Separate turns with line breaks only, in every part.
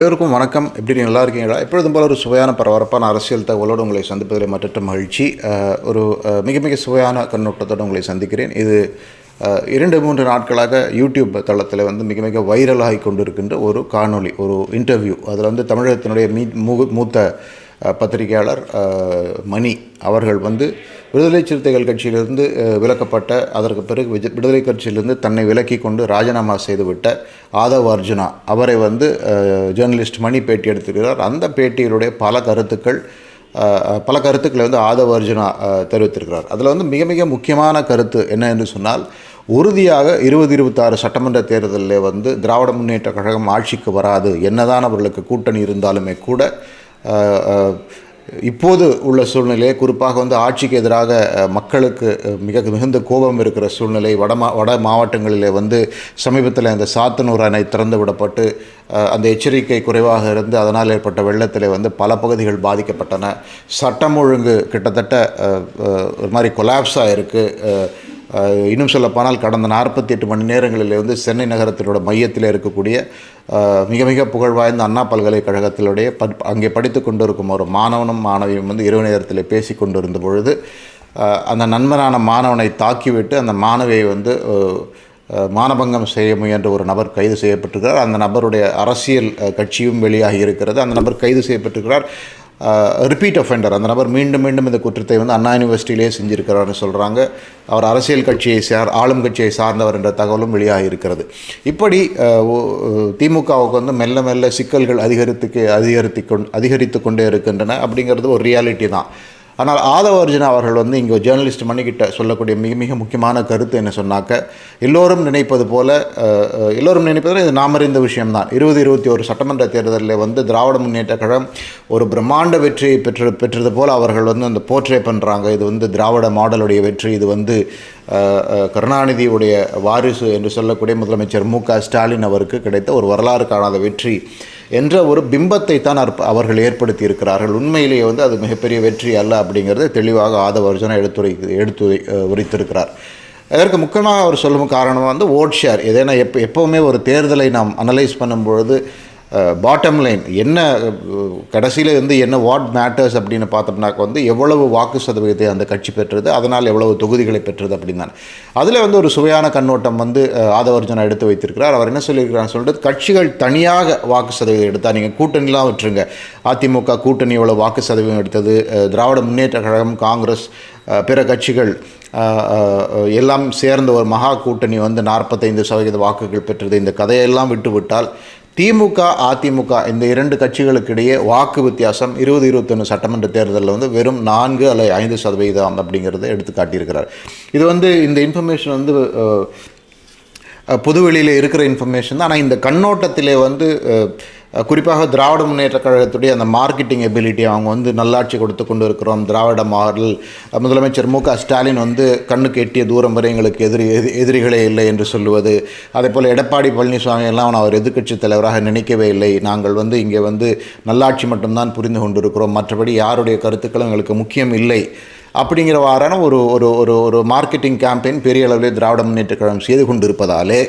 எல்லோருக்கும் வணக்கம். எப்படி நல்லா இருக்கீங்களா? எப்பொழுதும் போல ஒரு சுவையான பரபரப்பான அரசியல் தகவலோடு உங்களை சந்திப்பதில் மற்ற மகிழ்ச்சி. ஒரு மிக மிக சுவையான கண்ணோட்டத்தோடு உங்களை சந்திக்கிறேன். இது 2-3 நாட்களாக யூடியூப் தளத்தில் மிக மிக வைரலாகி கொண்டிருக்கின்ற ஒரு காணொளி, ஒரு இன்டர்வியூ. அதில் தமிழகத்தினுடைய மூத்த பத்திரிகையாளர் மணி அவர்கள் விடுதலை சிறுத்தைகள் கட்சியிலிருந்து விலக்கப்பட்ட, அதற்கு பிறகு விடுதலை கட்சியிலிருந்து தன்னை விலக்கி கொண்டு ராஜினாமா செய்துவிட்ட ஆதவ் அர்ஜுனா அவரை ஜேர்னலிஸ்ட் மணி பேட்டி எடுத்திருக்கிறார். அந்த பேட்டியிலுடைய பல கருத்துக்களை ஆதவ் அர்ஜுனா தெரிவித்திருக்கிறார். அதில் மிக மிக முக்கியமான கருத்து என்ன என்று சொன்னால், உறுதியாக 2026 சட்டமன்ற தேர்தலில் திராவிட முன்னேற்ற கழகம் ஆட்சிக்கு வராது. என்னதான் அவர்களுக்கு கூட்டணி இருந்தாலுமே கூட இப்போது உள்ள சூழ்நிலையை, குறிப்பாக ஆட்சிக்கு எதிராக மக்களுக்கு மிகுந்த கோபம் இருக்கிற சூழ்நிலை, வட மாவட்டங்களிலே சமீபத்தில் அந்த சாத்தனூர் அணை திறந்து விடப்பட்டு அந்த எச்சரிக்கை குறைவாக இருந்து அதனால் ஏற்பட்ட வெள்ளத்தில் பல பகுதிகள் பாதிக்கப்பட்டன. சட்டம் ஒழுங்கு கிட்டத்தட்ட ஒரு மாதிரி கொலாப்ஸாக இருக்குது. இன்னும் சொல்லப்போனால் கடந்த 48 மணி நேரங்களில் சென்னை நகரத்தினோட மையத்தில் இருக்கக்கூடிய மிக மிக புகழ்வாய்ந்த அண்ணா பல்கலைக்கழகத்தினுடைய அங்கே படித்து கொண்டிருக்கும் ஒரு மாணவனும் மாணவியும் இரவு நேரத்தில் பேசி கொண்டிருந்த பொழுது அந்த நண்பனான மாணவனை தாக்கிவிட்டு அந்த மாணவியை மானபங்கம் செய்ய முயன்ற ஒரு நபர் கைது செய்யப்பட்டிருக்கிறார். அந்த நபருடைய அரசியல் கட்சியும் வெளியாகி இருக்கிறது. அந்த நபர் கைது செய்யப்பட்டிருக்கிறார். Repeat offender. அந்த நபர் மீண்டும் மீண்டும் இந்த குற்றத்தை அண்ணா யூனிவர்சிட்டியிலே செஞ்சுருக்கிறார்னு சொல்கிறாங்க. அவர் அரசியல் கட்சியை ஆளும் கட்சியை சார்ந்தவர் என்ற தகவலும் வெளியாக இருக்கிறது. இப்படி திமுகவுக்கு மெல்ல மெல்ல சிக்கல்கள் அதிகரித்து கொண்டே இருக்கின்றன அப்படிங்கிறது ஒரு ரியாலிட்டி தான். ஆனால் ஆதவ் அர்ஜுனா அவர்கள் இங்கே ஜேர்னலிஸ்ட் மணிக்கிட்ட சொல்லக்கூடிய மிக மிக முக்கியமான கருத்து என்ன சொன்னாக்க, எல்லோரும் நினைப்பது இது நாம் அறிந்த விஷயம்தான். 2021 சட்டமன்ற தேர்தலில் திராவிட முன்னேற்ற கழகம் ஒரு பிரம்மாண்ட வெற்றியை பெற்றது போல் அவர்கள் அந்த போர்ட்ரே பண்ணுறாங்க. இது திராவிட மாடலுடைய வெற்றி, இது கருணாநிதியுடைய வாரிசு என்று சொல்லக்கூடிய முதலமைச்சர் மு.க. ஸ்டாலின் அவருக்கு கிடைத்த ஒரு வரலாறு காணாத வெற்றி என்ற ஒரு பிம்பத்தை தான் அவர்கள் ஏற்படுத்தி இருக்கிறார்கள். உண்மையிலேயே அது மிகப்பெரிய வெற்றி அல்ல அப்படிங்கிறது தெளிவாக ஆதவ் அர்ஜுனா எடுத்து உரைத்திருக்கிறார். அதற்கு முக்கியமாக அவர் சொல்லும் காரணம் ஓட் ஷேர். ஏதேனா எப்போவுமே ஒரு தேர்தலை நாம் அனலைஸ் பண்ணும்பொழுது பாட்டம் லைன் என்ன, கடைசியில் என்ன வாட் மேட்டர்ஸ் அப்படின்னு பார்த்தோம்னாக்க எவ்வளவு வாக்கு சதவீதத்தை அந்த கட்சி பெற்றது, அதனால் எவ்வளவு தொகுதிகளை பெற்றது அப்படின்னு தான். அதில் ஒரு சுவையான கண்ணோட்டம் ஆதவ் அர்ஜுனா எடுத்து வைத்திருக்கிறார். அவர் என்ன சொல்லியிருக்கிறான்னு சொல்லிட்டு, கட்சிகள் தனியாக வாக்கு சதவீதம் எடுத்தால், நீங்கள் கூட்டணிலாம் விட்டுருங்க, அதிமுக கூட்டணி எவ்வளோ வாக்கு சதவீதம் எடுத்தது, திராவிட முன்னேற்ற கழகம், காங்கிரஸ், பிற கட்சிகள் எல்லாம் சேர்ந்த ஒரு மகா கூட்டணி 45% வாக்குகள் பெற்றது, இந்த கதையெல்லாம் விட்டுவிட்டால் திமுக அதிமுக இந்த 2 கட்சிகளுக்கிடையே வாக்கு வித்தியாசம் 2021 சட்டமன்ற தேர்தலில் வெறும் 4 அல்லது 5% அப்படிங்கிறத எடுத்து காட்டியிருக்கிறார். இது இந்த இன்ஃபர்மேஷன் பொதுவெளியில் இருக்கிற இன்ஃபர்மேஷன் தான். ஆனால் இந்த கண்ணோட்டத்திலே குறிப்பாக திராவிட முன்னேற்ற கழகத்துடைய அந்த மார்க்கெட்டிங் எபிலிட்டி, அவங்க நல்லாட்சி கொடுத்து கொண்டு இருக்கிறோம், திராவிட மாடல், முதலமைச்சர் மு.க. ஸ்டாலின் கண்ணுக்கு எட்டிய தூரம் வரை எங்களுக்கு எதிரிகளே இல்லை என்று சொல்லுவது, அதே போல் எடப்பாடி பழனிசாமி எல்லாம் அவர் எதிர்க்கட்சி தலைவராக நினைக்கவே இல்லை, நாங்கள் இங்கே நல்லாட்சி மட்டும்தான் புரிந்து கொண்டிருக்கிறோம், மற்றபடி யாருடைய கருத்துக்களும் எங்களுக்கு முக்கியம் இல்லை அப்படிங்கிறவாறான ஒரு ஒரு ஒரு மார்க்கெட்டிங் கேம்பெயின் பெரிய அளவில் திராவிட முன்னேற்ற கழகம் செய்து கொண்டிருப்பதாலே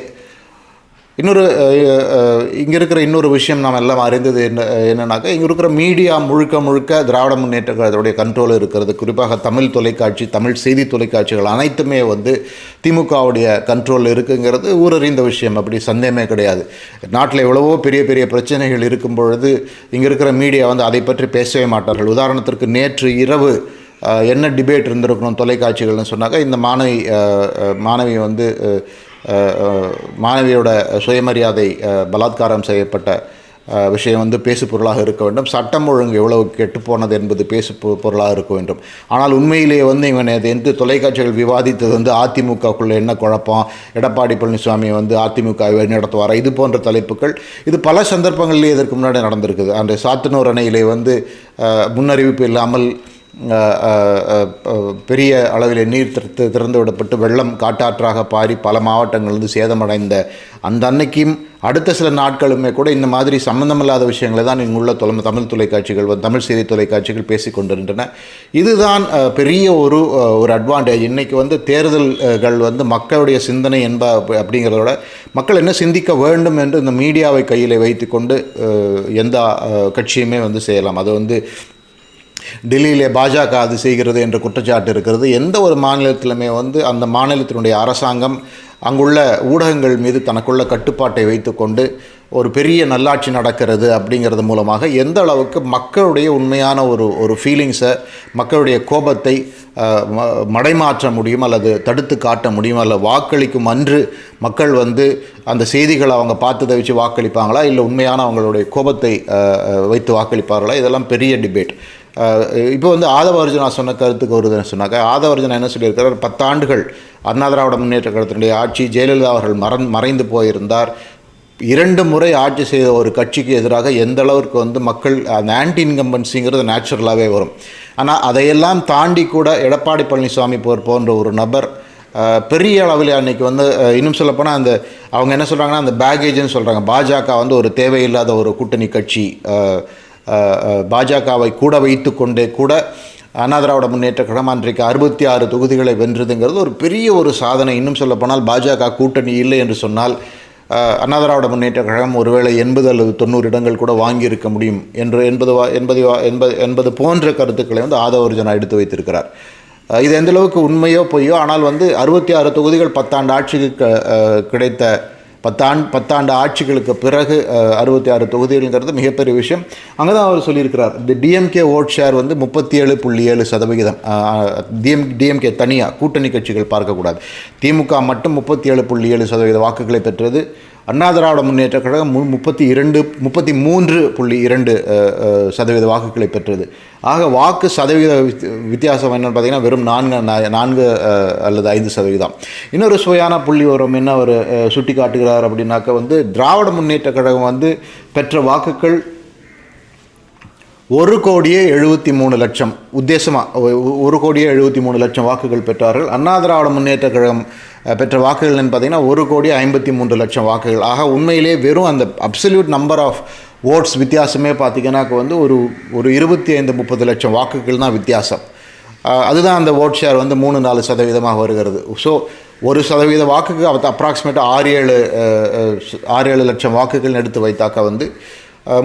இங்கே இருக்கிற இன்னொரு விஷயம் நாம் எல்லாம் அறிந்தது என்னன்னாக்கா, இங்கே இருக்கிற மீடியா முழுக்க திராவிட முன்னேற்ற கழகத்துடைய கண்ட்ரோல் இருக்கிறது. குறிப்பாக தமிழ் தொலைக்காட்சி, தமிழ் செய்தி தொலைக்காட்சிகள் அனைத்துமே திமுகவுடைய கண்ட்ரோலில் இருக்குங்கிறது ஊரறிந்த விஷயம், அப்படி சந்தேகமே கிடையாது. நாட்டில் எவ்வளவோ பெரிய பெரிய பிரச்சனைகள் இருக்கும் பொழுது இங்கே இருக்கிற மீடியா அதை பற்றி பேசவே மாட்டார்கள். உதாரணத்திற்கு நேற்று இரவு என்ன டிபேட் இருந்திருக்கணும் தொலைக்காட்சிகள்னு சொன்னாக்கா, இந்த மாணவியோட சுயமரியாதை பலாத்காரம் செய்யப்பட்ட விஷயம் பேசு பொருளாக இருக்க வேண்டும், சட்டம் ஒழுங்கு எவ்வளவு கெட்டுப்போனது என்பது பேசு பொருளாக இருக்க வேண்டும். ஆனால் உண்மையிலேயே இவன் எந்த தொலைக்காட்சிகள் விவாதித்தது அதிமுகக்குள்ளே என்ன குழப்பம், எடப்பாடி பழனிசாமி அதிமுக நடத்துவாரா, இது போன்ற தலைப்புகள் இது பல சந்தர்ப்பங்களிலே இதற்கு முன்னாடி நடந்திருக்குது. அந்த சாத்தனூர் அணையிலே முன்னறிவிப்பு இல்லாமல் பெரிய அளவில் நீர் திறந்து விடப்பட்டு வெள்ளம் காட்டாற்றாக பாரி பல மாவட்டங்கள் வந்து சேதமடைந்த அந்த அன்னைக்கும் அடுத்த சில நாட்களுமே கூட இந்த மாதிரி சம்பந்தமில்லாத விஷயங்களை தான் இங்குள்ள தமிழ் தொலைக்காட்சிகள் தமிழ் செய்தி தொலைக்காட்சிகள் பேசி கொண்டிருக்கின்றன. இதுதான் பெரிய ஒரு அட்வான்டேஜ். இன்றைக்கி வந்து தேர்தல்கள் வந்து மக்களுடைய சிந்தனை அப்படிங்கிறதோட மக்கள் என்ன சிந்திக்க வேண்டும் என்று இந்த மீடியாவை கையில் வைத்து கொண்டு எந்த கட்சியுமே வந்து செய்யலாம். அது வந்து டெல்லியிலே பாஜக அது செய்கிறது என்ற குற்றச்சாட்டு இருக்கிறது. எந்த ஒரு மாநிலத்திலுமே வந்து அந்த மாநிலத்தினுடைய அரசாங்கம் அங்குள்ள ஊடகங்கள் மீது தனக்குள்ள கட்டுப்பாட்டை வைத்துக்கொண்டு ஒரு பெரிய நல்லாட்சி நடக்கிறது அப்படிங்கிறது மூலமாக எந்த அளவுக்கு மக்களுடைய உண்மையான ஒரு ஃபீலிங்ஸை, மக்களுடைய கோபத்தை மடைமாற்ற முடியும் அல்லது தடுத்து காட்ட முடியும், அல்ல வாக்களிக்கும் அன்று மக்கள் வந்து அந்த செய்திகளை அவங்க பார்த்ததை வச்சு வாக்களிப்பாங்களா, இல்லை உண்மையான அவங்களுடைய கோபத்தை வைத்து வாக்களிப்பார்களா, இதெல்லாம் பெரிய டிபேட். இப்போ வந்து ஆதவர்ஜனா சொன்ன கருத்துக்கு வருதுன்னு சொன்னாக்க, ஆதவர்ஜனா என்ன சொல்லியிருக்கிறார், 10 ஆண்டுகள் அண்ணா திராவிட முன்னேற்ற கழகத்தினுடைய ஆட்சி, ஜெயலலிதா அவர்கள் மறைந்து போயிருந்தார். 2 முறை ஆட்சி செய்த ஒரு கட்சிக்கு எதிராக எந்த அளவுக்கு வந்து மக்கள் அந்த ஆன்டி இன்கம்பன்சிங்கிறது நேச்சுரலாகவே வரும். ஆனால் அதையெல்லாம் தாண்டி கூட எடப்பாடி பழனிசாமி போன்ற ஒரு நபர் பெரிய அளவில் அன்றைக்கி வந்து இன்னும் சொல்லப்போனால் அந்த அவங்க என்ன சொல்கிறாங்கன்னா, அந்த பேகேஜ்னு சொல்கிறாங்க, பாஜக வந்து ஒரு தேவையில்லாத ஒரு கூட்டணி கட்சி, பாஜகவை கூட வைத்து கொண்டே கூட அண்ணா திராவிட முன்னேற்ற கழகம் அன்றைக்கு 66 தொகுதிகளை வென்றதுங்கிறது ஒரு பெரிய ஒரு சாதனை. இன்னும் சொல்லப்போனால் பாஜக கூட்டணி இல்லை என்று சொன்னால் அண்ணா திராவிட முன்னேற்ற கழகம் ஒருவேளை 80 அல்லது 90 இடங்கள் கூட வாங்கியிருக்க முடியும் என்பது போன்ற கருத்துக்களை வந்து ஆதவர்ஜனா எடுத்து வைத்திருக்கிறார். இது எந்தளவுக்கு உண்மையோ பொய்யோ, ஆனால் வந்து 66 தொகுதிகள் 10 ஆண்டு ஆட்சிக்கு கிடைத்த 10 ஆட்சிகளுக்கு பிறகு 66 தொகுதிகள்ங்கிறது மிகப்பெரிய விஷயம். அங்கே தான் அவர் சொல்லியிருக்கிறார், இந்த டிஎம்கே ஓட் ஷேர் வந்து 37.7%. டிஎம்கே தனியாக கூட்டணி கட்சிகள் பார்க்கக்கூடாது. திமுக மட்டும் 37.7% வாக்குகளை பெற்றது. அண்ணா திராவிட முன்னேற்ற கழகம் 33.2% வாக்குகளை பெற்றது. ஆக வாக்கு சதவீத வித்தியாசம் என்னென்னு பார்த்தீங்கன்னா வெறும் 4 அல்லது 5%. இன்னொரு சுவையான புள்ளி வரும் என்ன அவர் சுட்டி காட்டுகிறார் அப்படின்னாக்க வந்து திராவிட முன்னேற்ற கழகம் வந்து பெற்ற வாக்குகள் 1,73,00,000 உத்தேசமாக 1,73,00,000 வாக்குகள் பெற்றார்கள். அண்ணா திராவிட முன்னேற்ற கழகம் பெற்ற வாக்குகள் பார்த்தீங்கன்னா 1,53,00,000 வாக்குகள். ஆக உண்மையிலே வெறும் அந்த அப்சல்யூட் நம்பர் ஆஃப் ஓட்ஸ் வித்தியாசமே பார்த்திங்கன்னாக்க வந்து ஒரு 25-30 லட்சம் வாக்குகள் தான் வித்தியாசம். அதுதான் அந்த ஓட் ஷேர் வந்து 3-4% வருகிறது. ஸோ 1% வாக்குக்கு அப்ராக்சிமேட்டாக 6-7 லட்சம் வாக்குகள் எடுத்து வைத்தாக்க வந்து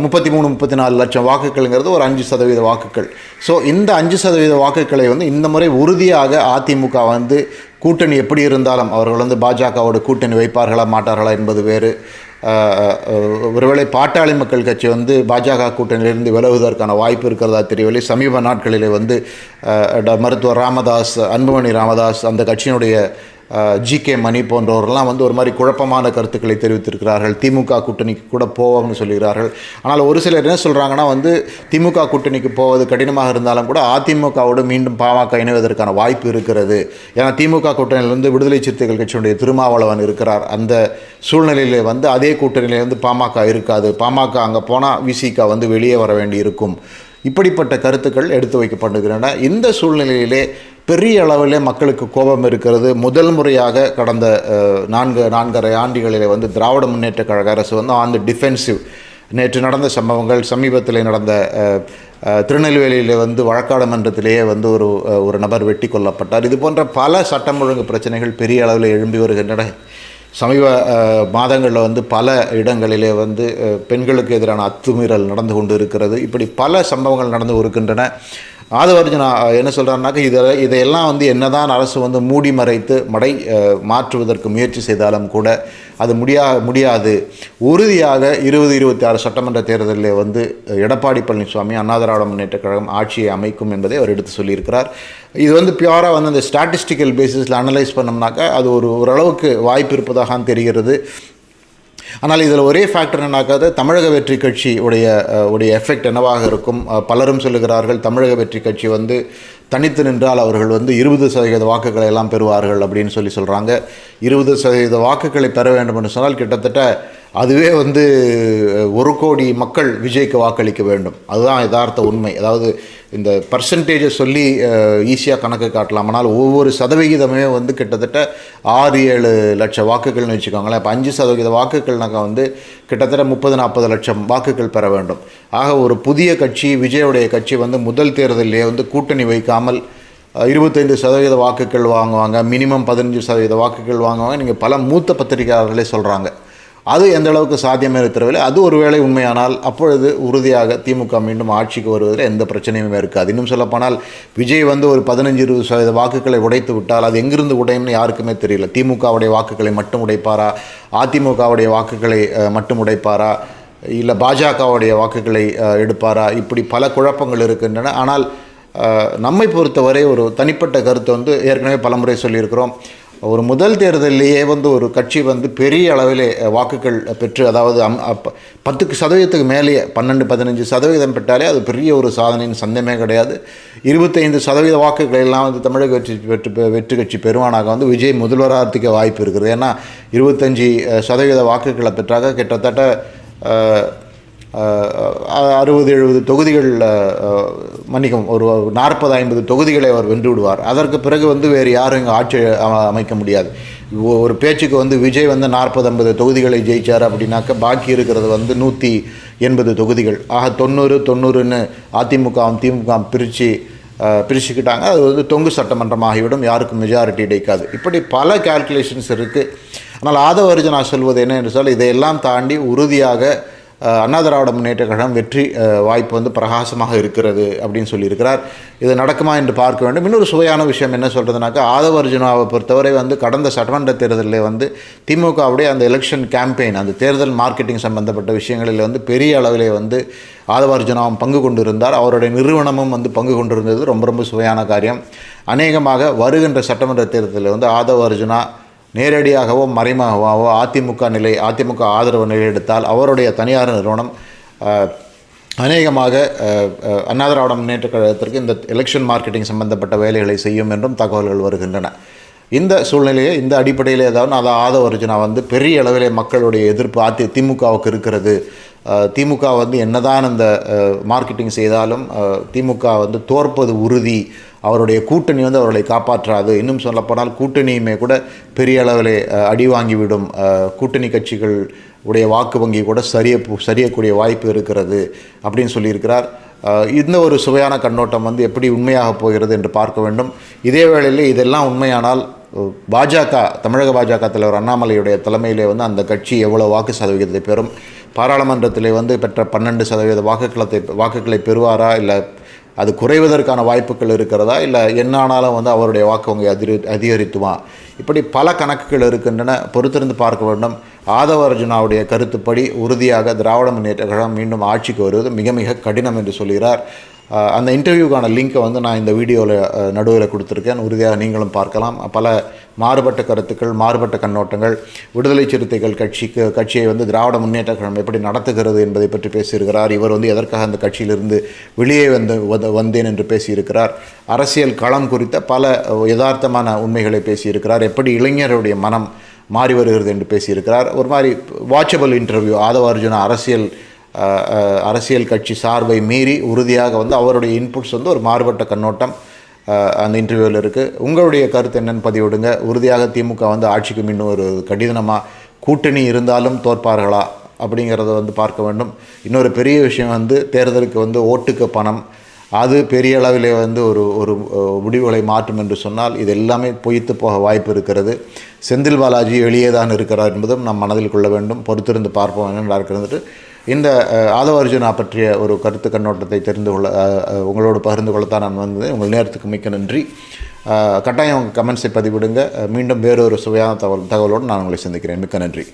33-34 லட்சம் வாக்குகள்ங்கிறது ஒரு 5% வாக்குகள். ஸோ இந்த 5% வாக்குகளை வந்து இந்த முறை உறுதியாக அதிமுக வந்து கூட்டணி எப்படி இருந்தாலும் அவர்கள் வந்து பாஜகவோட கூட்டணி வைப்பார்களா மாட்டார்களா என்பது வேறு. ஒருவேளை பாட்டாளி மக்கள் கட்சி வந்து பாஜக கூட்டணியிலிருந்து விலகுவதற்கான வாய்ப்பு இருக்கிறதா தெரியவில்லை. சமீப நாட்களிலே வந்து மருத்துவர் ராமதாஸ், அன்புமணி ராமதாஸ், அந்த கட்சியினுடைய ஜிகே மணி போன்றவர்கள்லாம் வந்து ஒரு மாதிரி குழப்பமான கருத்துக்களை தெரிவித்திருக்கிறார்கள். திமுக கூட்டணிக்கு கூட போவோம்னு சொல்கிறார்கள். ஆனால் ஒரு சிலர் என்ன சொல்கிறாங்கன்னா வந்து திமுக கூட்டணிக்கு போவது கடினமாக இருந்தாலும் கூட அதிமுகவோடு மீண்டும் பாமக இணைவதற்கான வாய்ப்பு இருக்கிறது. ஏன்னா திமுக கூட்டணியிலிருந்து விடுதலை சிறுத்தைகள் கட்சியினுடைய திருமாவளவன் இருக்கிறார். அந்த சூழ்நிலையிலே வந்து அதே கூட்டணியிலே வந்து பாமக இருக்காது. பாமக அங்கே போனால் விசிக வந்து வெளியே வர வேண்டி இருக்கும். இப்படிப்பட்ட கருத்துக்கள் எடுத்து வைக்கப்படுகின்றன. இந்த சூழ்நிலையிலே பெரிய அளவிலே மக்களுக்கு கோபம் இருக்கிறது. முதல் முறையாக கடந்த 4.5 ஆண்டுகளிலே வந்து திராவிட முன்னேற்ற கழக அரசு வந்து ஆன் தி டிஃபென்சிவ். நேற்று நடந்த சம்பவங்கள், சமீபத்தில் நடந்த திருநெல்வேலியில் வந்து வழக்காடு மன்றத்திலேயே வந்து ஒரு நபர் வெட்டி கொல்லப்பட்டார். இது போன்ற பல சட்டம் ஒழுங்கு பிரச்சனைகள் பெரிய அளவில் எழும்பி வருகின்றன. சமீப மாதங்களில் வந்து பல இடங்களிலே வந்து பெண்களுக்கு எதிரான அத்துமீறல் நடந்து கொண்டு இருக்கிறது. இப்படி பல சம்பவங்கள் நடந்து இருக்கின்றன. ஆதவர்ஜனா என்ன சொல்கிறாருனாக்க இதையெல்லாம் வந்து என்னதான் அரசு வந்து மூடி மறைத்து மாற்றுவதற்கு முயற்சி செய்தாலும் கூட அது முடியாது. உறுதியாக 2026 சட்டமன்ற தேர்தலில் வந்து எடப்பாடி பழனிசாமி அண்ணா திராவிட முன்னேற்ற கழகம் ஆட்சியை அமைக்கும் என்பதை அவர் எடுத்து சொல்லியிருக்கிறார். இது வந்து பியூராக வந்து அந்த ஸ்டாட்டிஸ்டிக்கல் பேசிஸில் அனலைஸ் பண்ணோம்னாக்கா அது ஓரளவுக்கு வாய்ப்பு இருப்பதாக தெரிகிறது. ஆனால் இதில் ஒரே ஃபேக்டர் என்னன்னாக்காது தமிழக வெற்றி கட்சி உடைய எஃபெக்ட் என்னவாக இருக்கும். பலரும் சொல்லுகிறார்கள் தமிழக வெற்றி கட்சி வந்து தனித்து நின்றால் அவர்கள் வந்து 20% வாக்குகளை எல்லாம் பெறுவார்கள் அப்படின்னு சொல்கிறாங்க. 20% வாக்குகளை பெற வேண்டும் என்று சொன்னால் கிட்டத்தட்ட அதுவே வந்து 1,00,00,000 மக்கள் விஜய்க்கு வாக்களிக்க வேண்டும். அதுதான் யதார்த்த உண்மை. அதாவது இந்த பர்சன்டேஜை சொல்லி ஈஸியாக கணக்கு காட்டலாம். ஆனால் ஒவ்வொரு சதவிகிதமே வந்து கிட்டத்தட்ட 6-7 லட்சம் வாக்குகள்னு வச்சுக்கோங்களேன். இப்போ 5% வாக்குகள்னாக்கா வந்து கிட்டத்தட்ட 30-40 லட்சம் வாக்குகள் பெற வேண்டும். ஆக ஒரு புதிய கட்சி, விஜயோடைய கட்சி வந்து முதல் தேர்தலிலே வந்து கூட்டணி வைக்காமல் 25% வாக்குகள் வாங்குவாங்க, மினிமம் 15% வாக்குகள் வாங்குவாங்க. நீங்கள் பல மூத்த பத்திரிகையாளர்களே சொல்கிறாங்க. அது எந்த அளவுக்கு சாத்தியமே தெரியவில்லை. அது ஒருவேளை உண்மையானால் அப்பொழுது உறுதியாக திமுக மீண்டும் ஆட்சிக்கு வருவதில் எந்த பிரச்சனையுமே இருக்காது. இன்னும் சொல்லப்போனால் விஜய் வந்து ஒரு 15-20% வாக்குகளை உடைத்து விட்டால் அது எங்கிருந்து உடையும்னு யாருக்குமே தெரியல. திமுகவுடைய வாக்குகளை மட்டும் உடைப்பாரா, அதிமுகவுடைய வாக்குகளை மட்டும் உடைப்பாரா, இல்லை பாஜகவுடைய வாக்குகளை எடுப்பாரா, இப்படி பல குழப்பங்கள் இருக்கின்றன. ஆனால் நம்மை பொறுத்தவரை ஒரு தனிப்பட்ட கருத்தை வந்து ஏற்கனவே பலமுறை சொல்லியிருக்கிறோம். ஒரு முதல் தேர்தலிலேயே வந்து ஒரு கட்சி வந்து பெரிய அளவிலே வாக்குகள் பெற்று, அதாவது 10% மேலேயே 12-15% பெற்றாலே அது பெரிய ஒரு சாதனையின் சந்தேகமே கிடையாது. 25% வாக்குகளை எல்லாம் வந்து தமிழக வெற்றி கட்சி பெருமானாக வந்து விஜய் முதல்வராகிறதுக்கு வாய்ப்பு இருக்குது. ஏன்னா 25% வாக்குகளை பெற்றாக கிட்டத்தட்ட 60-70 தொகுதிகள், மன்னிக்கும், ஒரு 40-50 தொகுதிகளை அவர் வென்று விடுவார். அதற்கு பிறகு வந்து வேறு யாரும் இங்கே ஆட்சி அமைக்க முடியாது. ஒரு பேச்சுக்கு வந்து விஜய் வந்து 40-50 தொகுதிகளை ஜெயித்தார் அப்படின்னாக்க பாக்கி இருக்கிறது வந்து 180 தொகுதிகள். ஆக 90-90ன்னு அதிமுகவும் திமுக பிரிச்சுக்கிட்டாங்க. அது வந்து தொங்கு சட்டமன்றமாகிவிடும், யாருக்கும் மெஜாரிட்டி கிடைக்காது. இப்படி பல கால்குலேஷன்ஸ் இருக்குது. ஆனால் ஆதவ அர்ஜுனா சொல்வது என்ன என்று சொன்னால், இதையெல்லாம் தாண்டி உறுதியாக அண்ணா திராவிட முன்னேற்ற கழகம் வெற்றி வாய்ப்பு வந்து பிரகாசமாக இருக்கிறது அப்படின்னு சொல்லியிருக்கிறார். இது நடக்குமா என்று பார்க்க வேண்டும். இன்னொரு சுவையான விஷயம் என்ன சொல்கிறதுனாக்கா, ஆதவ அர்ஜுனாவை பொறுத்தவரை வந்து கடந்த சட்டமன்ற தேர்தலில் வந்து திமுகவுடைய அந்த எலெக்ஷன் கேம்பெயின், அந்த தேர்தல் மார்க்கெட்டிங் சம்பந்தப்பட்ட விஷயங்களில் வந்து பெரிய அளவிலே வந்து ஆதவ அர்ஜுனாவும் பங்கு கொண்டிருந்தார். அவருடைய நிறுவனமும் வந்து பங்கு கொண்டிருந்தது. ரொம்ப ரொம்ப சுவையான காரியம். அநேகமாக வருகின்ற சட்டமன்ற தேர்தலில் வந்து ஆதவ அர்ஜுனா நேரடியாகவோ மறைமுகமாகவோ அதிமுக ஆதரவு நிலை எடுத்தால் அவருடைய தனியார் நிறுவனம் அநேகமாக அண்ணா திராவிட முன்னேற்ற கழகத்திற்கு இந்த எலெக்ஷன் மார்க்கெட்டிங் சம்பந்தப்பட்ட வேலைகளை செய்யும் என்றும் தகவல்கள் வருகின்றன. இந்த சூழ்நிலையை, இந்த அடிப்படையிலே தான் ஆதவ அர்ஜுனா வந்து பெரிய அளவிலே மக்களுடைய எதிர்ப்பு திமுகவுக்கு இருக்கிறது. திமுக வந்து என்னதான் இந்த மார்க்கெட்டிங் செய்தாலும் திமுக வந்து தோற்பது உறுதி, அவருடைய கூட்டணி வந்து அவர்களை காப்பாற்றாது. இன்னும் சொல்லப்போனால் கூட்டணியுமே கூட பெரிய அளவிலே அடி வாங்கிவிடும், கூட்டணி கட்சிகள் உடைய வாக்கு வங்கி கூட சரியக்கூடிய வாய்ப்பு இருக்கிறது அப்படின்னு சொல்லியிருக்கிறார். இந்த ஒரு சுவையான கண்ணோட்டம் வந்து எப்படி உண்மையாக போகிறது என்று பார்க்க வேண்டும். இதே வேளையில் இதெல்லாம் உண்மையானால் தமிழக பாஜக தலைவர் அண்ணாமலையுடைய தலைமையிலே வந்து அந்த கட்சி எவ்வளோ வாக்கு சதவிகிதத்தை பெறும், பாராளுமன்றத்திலே வந்து பெற்ற 12% வாக்குகளை பெறுவாரா, இல்லை அது குறைவதற்கான வாய்ப்புகள் இருக்கிறதா, இல்லை என்னானாலும் வந்து அவருடைய வாக்கு வங்கி அதிகரித்துமா, இப்படி பல கணக்குகள் இருக்கின்றன. பொறுத்திருந்து பார்க்க வேண்டும். ஆதவ அர்ஜுனாவுடைய கருத்துப்படி உறுதியாக திராவிட முன்னேற்ற கழகம் மீண்டும் ஆட்சிக்கு வருவது மிக மிக கடினம் என்று சொல்கிறார். அந்த இன்டர்வியூக்கான லிங்க்கை வந்து நான் இந்த வீடியோவில் நடுவில் கொடுத்துருக்கேன். உறுதியாக நீங்களும் பார்க்கலாம். பல மாறுபட்ட கருத்துக்கள், மாறுபட்ட கண்ணோட்டங்கள், விடுதலை சிறுத்தைகள் கட்சியை வந்து திராவிட முன்னேற்ற கழகம் எப்படி நடத்துகிறது என்பதை பற்றி பேசியிருக்கிறார். இவர் வந்து எதற்காக அந்த கட்சியிலிருந்து வெளியே வந்தேன் என்று பேசியிருக்கிறார். அரசியல் களம் குறித்த பல யதார்த்தமான உண்மைகளை பேசியிருக்கிறார். எப்படி இளைஞருடைய மனம் மாறி வருகிறது என்று பேசியிருக்கிறார். ஒரு மாதிரி வாட்சபிள் இன்டர்வியூ. ஆதவ அர்ஜுனா அரசியல் கட்சி சார்பை மீறி உறுதியாக வந்து அவருடைய இன்புட்ஸ் வந்து ஒரு மாறுபட்ட கண்ணோட்டம் அந்த இன்டர்வியூவில் இருக்குது. உங்களுடைய கருத்து என்னென்னு பதிவிடுங்க. உறுதியாக திமுக வந்து ஆட்சிக்கு மீண்டும் ஒரு கடினமாக கூட்டணி இருந்தாலும் தோற்பார்களா அப்படிங்கிறத வந்து பார்க்க வேண்டும். இன்னொரு பெரிய விஷயம் வந்து தேர்தலுக்கு வந்து ஓட்டுக்கு பணம், அது பெரிய அளவிலே வந்து ஒரு முடிவுகளை மாற்றும் என்று சொன்னால் இது எல்லாமே பொய்த்து போக வாய்ப்பு இருக்கிறது. செந்தில் பாலாஜி வெளியே தான் இருக்கிறார் என்பதும் நாம் மனதில் கொள்ள வேண்டும். பொறுத்திருந்து பார்ப்போம் என்ன இருக்கிறது. இந்த ஆதவ அர்ஜுனா பற்றிய ஒரு கருத்து கண்ணோட்டத்தை உங்களோடு பகிர்ந்து கொள்ளத்தான் நான் வந்தேன். உங்கள் நேரத்துக்கு மிக்க நன்றி. கட்டாயம் கமெண்ட்ஸை பதிவிடுங்க. மீண்டும் வேறொரு சுவையான தகவலோடு நான் உங்களை சந்திக்கிறேன். மிக்க நன்றி.